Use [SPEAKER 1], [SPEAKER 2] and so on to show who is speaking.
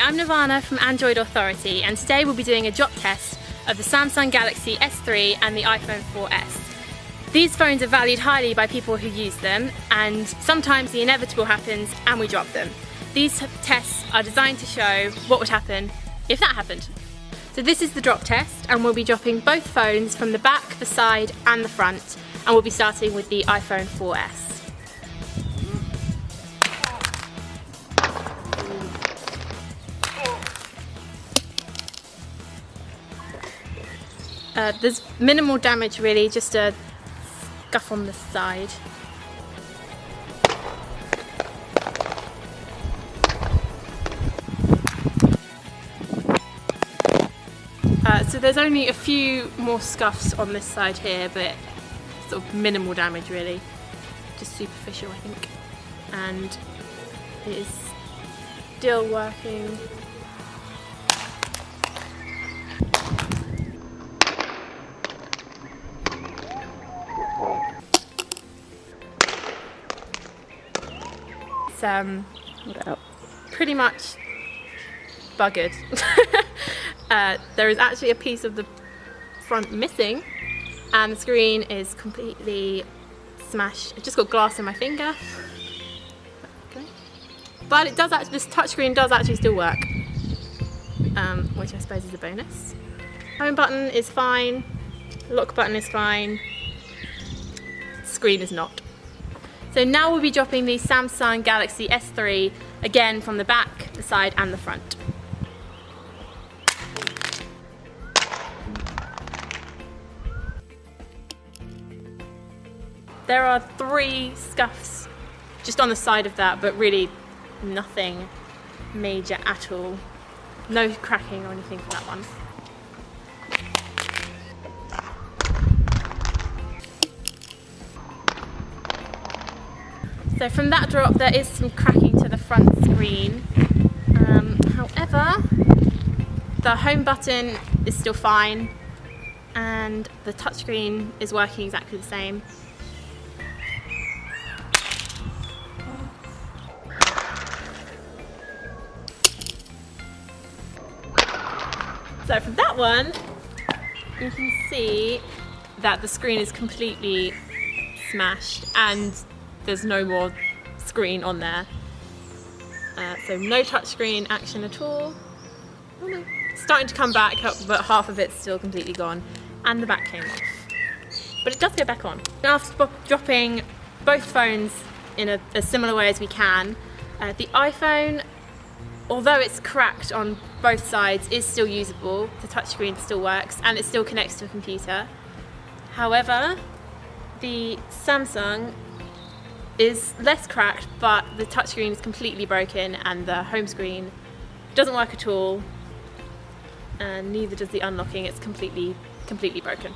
[SPEAKER 1] I'm Nirvana from Android Authority, and today we'll be doing a drop test of the Samsung Galaxy S3 and the iPhone 4S. These phones are valued highly by people who use them, and sometimes the inevitable happens and we drop them. These tests are designed to show what would happen if that happened. So this is the drop test, and we'll be dropping both phones from the back, the side and the front, and we'll be starting with the iPhone 4S. There's minimal damage really, just a scuff on the side. So there's only a few more scuffs on this side here, but sort of minimal damage really, just superficial I think, and it is still working. Pretty much buggered. There is actually a piece of the front missing, and the screen is completely smashed. I've just got glass in my finger, okay. But it does actually, this touchscreen does actually still work, which I suppose is a bonus. Home button is fine, lock button is fine, screen is not. So now we'll be dropping the Samsung Galaxy S3 again from the back, the side and the front. There are 3 scuffs just on the side of that, but really nothing major at all. No cracking or anything for that one. So from that drop there is some cracking to the front screen. However, the home button is still fine and the touchscreen is working exactly the same. So from that one, you can see that the screen is completely smashed and there's no more screen on there. So no touchscreen action at all. Oh no. It's starting to come back, but half of it's still completely gone. And the back came off. But it does go back on. After dropping both phones in a similar way as we can, the iPhone, although it's cracked on both sides, is still usable. The touchscreen still works and it still connects to a computer. However, the Samsung is less cracked, but the touchscreen is completely broken and the home screen doesn't work at all, and neither does the unlocking. It's completely broken.